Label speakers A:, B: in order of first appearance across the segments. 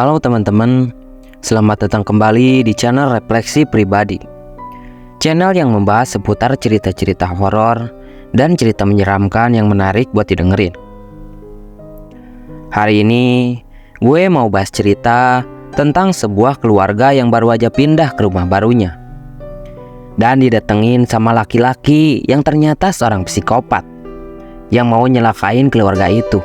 A: Halo teman-teman, selamat datang kembali di channel Refleksi Pribadi. Channel yang membahas seputar cerita-cerita horor dan cerita menyeramkan yang menarik buat didengerin. Hari ini gue mau bahas cerita tentang sebuah keluarga yang baru aja pindah ke rumah barunya dan didatengin sama laki-laki yang ternyata seorang psikopat yang mau nyelakain keluarga itu.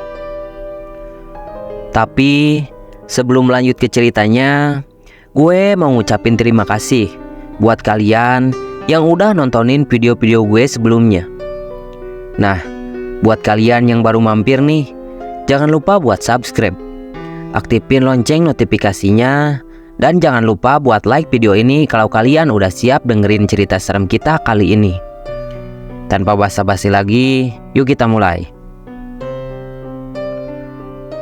A: Tapi sebelum lanjut ke ceritanya, gue mau ngucapin terima kasih buat kalian yang udah nontonin video-video gue sebelumnya. Nah, buat kalian yang baru mampir nih, jangan lupa buat subscribe, aktifin lonceng notifikasinya, dan jangan lupa buat like video ini kalau kalian udah siap dengerin cerita serem kita kali ini. Tanpa basa-basi lagi, yuk kita mulai.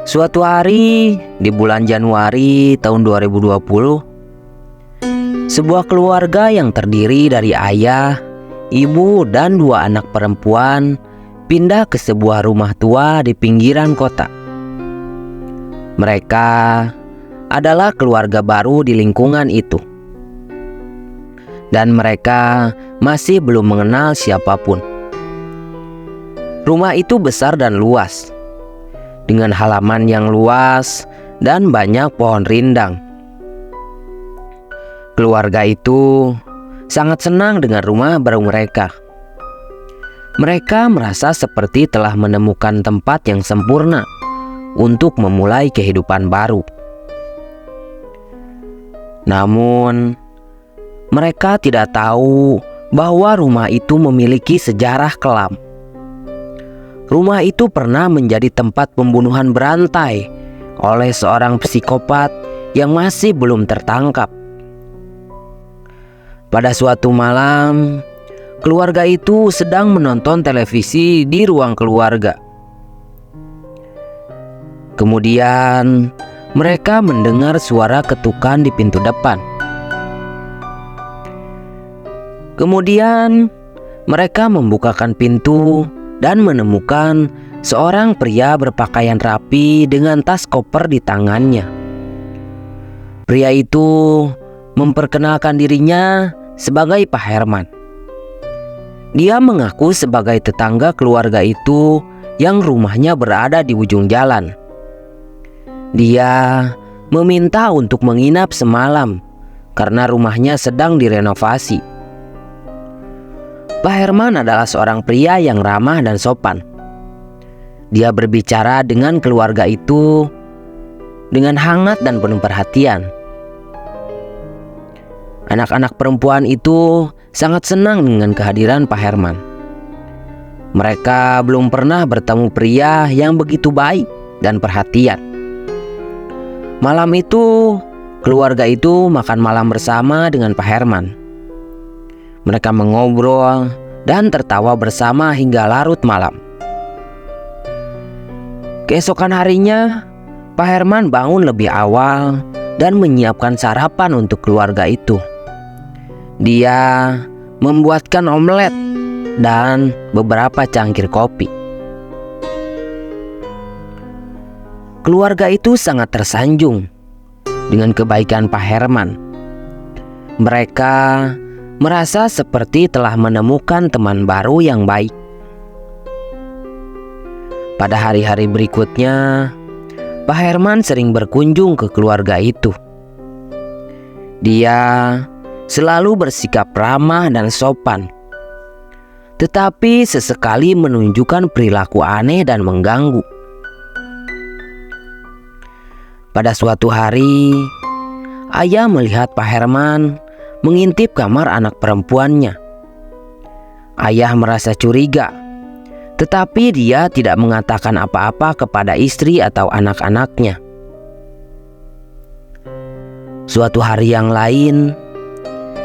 A: Suatu hari di bulan Januari tahun 2020, sebuah keluarga yang terdiri dari ayah, ibu, dan 2 anak perempuan pindah ke sebuah rumah tua di pinggiran kota. Mereka adalah keluarga baru di lingkungan itu, dan mereka masih belum mengenal siapapun. Rumah itu besar dan luas, dengan halaman yang luas dan banyak pohon rindang. Keluarga itu sangat senang dengan rumah baru mereka. Mereka merasa seperti telah menemukan tempat yang sempurna untuk memulai kehidupan baru. Namun, mereka tidak tahu bahwa rumah itu memiliki sejarah kelam. Rumah itu pernah menjadi tempat pembunuhan berantai oleh seorang psikopat yang masih belum tertangkap. Pada suatu malam, keluarga itu sedang menonton televisi di ruang keluarga. Kemudian, mereka mendengar suara ketukan di pintu depan. Kemudian, mereka membukakan pintu dan menemukan seorang pria berpakaian rapi dengan tas koper di tangannya. Pria itu memperkenalkan dirinya sebagai Pak Herman. Dia mengaku sebagai tetangga keluarga itu yang rumahnya berada di ujung jalan. Dia meminta untuk menginap semalam karena rumahnya sedang direnovasi. Pak Herman adalah seorang pria yang ramah dan sopan. Dia berbicara dengan keluarga itu dengan hangat dan penuh perhatian. Anak-anak perempuan itu sangat senang dengan kehadiran Pak Herman. Mereka belum pernah bertemu pria yang begitu baik dan perhatian. Malam itu, keluarga itu makan malam bersama dengan Pak Herman. Mereka mengobrol dan tertawa bersama hingga larut malam. Keesokan harinya, Pak Herman bangun lebih awal dan menyiapkan sarapan untuk keluarga itu. Dia membuatkan omelet dan beberapa cangkir kopi. Keluarga itu sangat tersanjung dengan kebaikan Pak Herman. Mereka merasa seperti telah menemukan teman baru yang baik. Pada hari-hari berikutnya, Pak Herman sering berkunjung ke keluarga itu. Dia selalu bersikap ramah dan sopan, tetapi sesekali menunjukkan perilaku aneh dan mengganggu. Pada suatu hari, ayah melihat Pak Herman mengintip kamar anak perempuannya. Ayah merasa curiga, tetapi dia tidak mengatakan apa-apa kepada istri atau anak-anaknya. Suatu hari yang lain,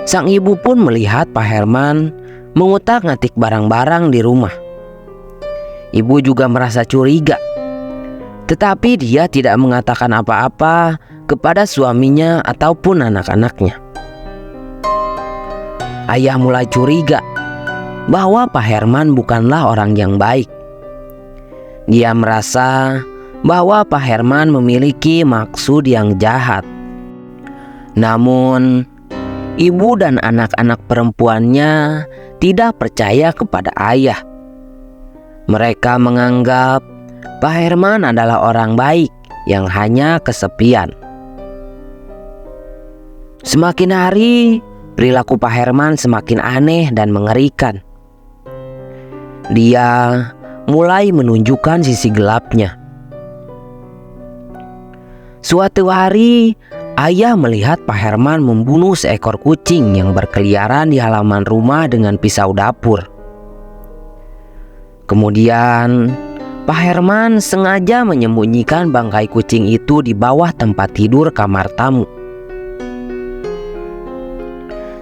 A: sang ibu pun melihat Pak Herman mengutak-ngatik barang-barang di rumah. Ibu juga merasa curiga, tetapi dia tidak mengatakan apa-apa kepada suaminya ataupun anak-anaknya. Ayah mulai curiga bahwa Pak Herman bukanlah orang yang baik. Dia merasa bahwa Pak Herman memiliki maksud yang jahat. Namun, ibu dan anak-anak perempuannya tidak percaya kepada ayah. Mereka menganggap Pak Herman adalah orang baik yang hanya kesepian. Semakin hari, perilaku Pak Herman semakin aneh dan mengerikan. Dia mulai menunjukkan sisi gelapnya. Suatu hari, ayah melihat Pak Herman membunuh seekor kucing yang berkeliaran di halaman rumah dengan pisau dapur. Kemudian, Pak Herman sengaja menyembunyikan bangkai kucing itu di bawah tempat tidur kamar tamu.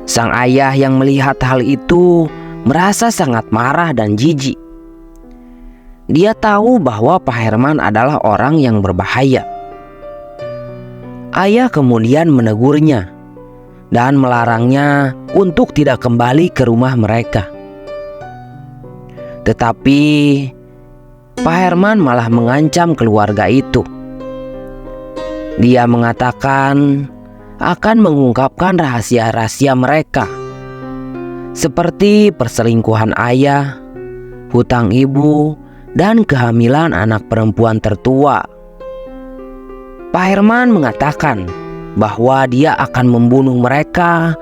A: Sang ayah yang melihat hal itu merasa sangat marah dan jijik. Dia tahu bahwa Pak Herman adalah orang yang berbahaya. Ayah kemudian menegurnya dan melarangnya untuk tidak kembali ke rumah mereka. Tetapi Pak Herman malah mengancam keluarga itu. Dia mengatakan akan mengungkapkan rahasia-rahasia mereka, seperti perselingkuhan ayah, hutang ibu, dan kehamilan anak perempuan tertua. Pak Herman mengatakan bahwa dia akan membunuh mereka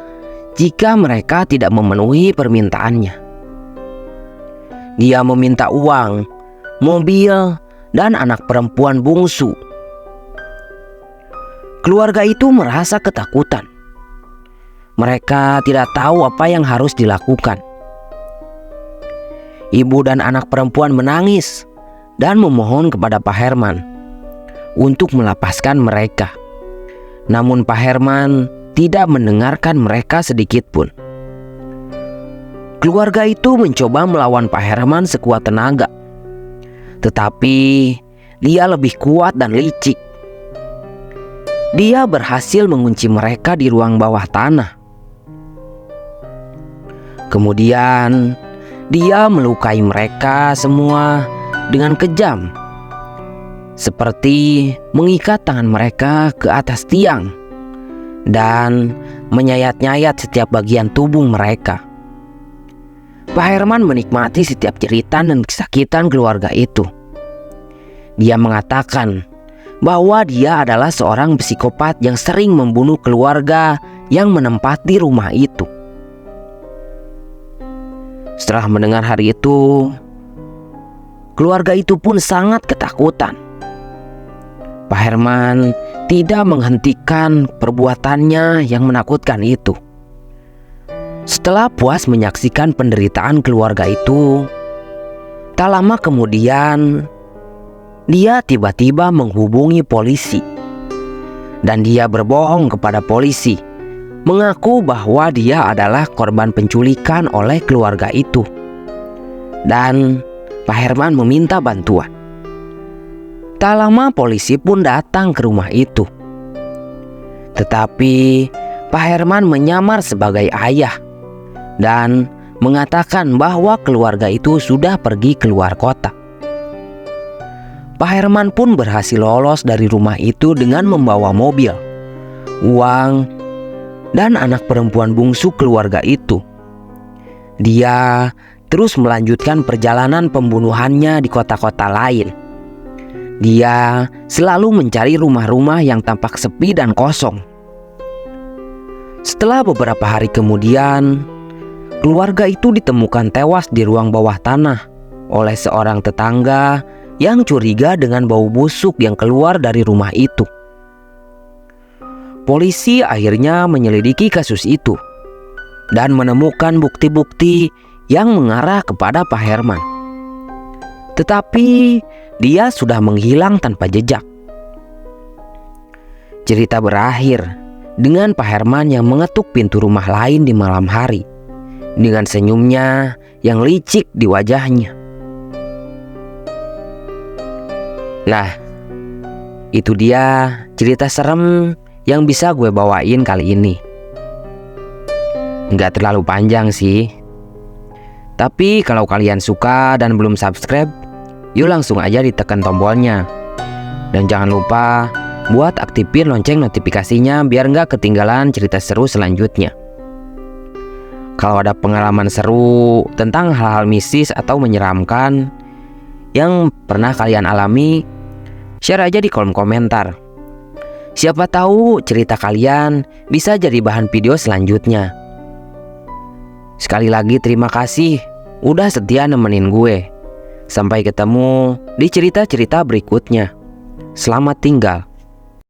A: jika mereka tidak memenuhi permintaannya. Dia meminta uang, mobil, dan anak perempuan bungsu. Keluarga itu merasa ketakutan. Mereka tidak tahu apa yang harus dilakukan. Ibu dan anak perempuan menangis dan memohon kepada Pak Herman untuk melepaskan mereka. Namun Pak Herman tidak mendengarkan mereka sedikit pun. Keluarga itu mencoba melawan Pak Herman sekuat tenaga. Tetapi dia lebih kuat dan licik. Dia berhasil mengunci mereka di ruang bawah tanah. Kemudian dia melukai mereka semua dengan kejam, seperti mengikat tangan mereka ke atas tiang dan menyayat-nyayat setiap bagian tubuh mereka. Pak Herman menikmati setiap jeritan dan kesakitan keluarga itu. Dia mengatakan bahwa dia adalah seorang psikopat yang sering membunuh keluarga yang menempati rumah itu. Setelah mendengar hari itu, keluarga itu pun sangat ketakutan. Pak Herman tidak menghentikan perbuatannya yang menakutkan itu. Setelah puas menyaksikan penderitaan keluarga itu, tak lama kemudian dia tiba-tiba menghubungi polisi. Dan dia berbohong kepada polisi, mengaku bahwa dia adalah korban penculikan oleh keluarga itu. Dan Pak Herman meminta bantuan. Tak lama polisi pun datang ke rumah itu. Tetapi Pak Herman menyamar sebagai ayah dan mengatakan bahwa keluarga itu sudah pergi keluar kota. Pak Herman pun berhasil lolos dari rumah itu dengan membawa mobil, uang, dan anak perempuan bungsu keluarga itu. Dia terus melanjutkan perjalanan pembunuhannya di kota-kota lain. Dia selalu mencari rumah-rumah yang tampak sepi dan kosong. Setelah beberapa hari kemudian, keluarga itu ditemukan tewas di ruang bawah tanah oleh seorang tetangga yang curiga dengan bau busuk yang keluar dari rumah itu. Polisi akhirnya menyelidiki kasus itu dan menemukan bukti-bukti yang mengarah kepada Pak Herman. Tetapi dia sudah menghilang tanpa jejak. Cerita berakhir dengan Pak Herman yang mengetuk pintu rumah lain di malam hari dengan senyumnya yang licik di wajahnya. Nah, itu dia cerita serem yang bisa gue bawain kali ini. Nggak terlalu panjang sih. Tapi kalau kalian suka dan belum subscribe, yuk langsung aja ditekan tombolnya. Dan jangan lupa buat aktifin lonceng notifikasinya biar nggak ketinggalan cerita seru selanjutnya. Kalau ada pengalaman seru tentang hal-hal mistis atau menyeramkan yang pernah kalian alami, share aja di kolom komentar. Siapa tahu cerita kalian bisa jadi bahan video selanjutnya. Sekali lagi terima kasih udah setia nemenin gue. Sampai ketemu di cerita-cerita berikutnya. Selamat tinggal.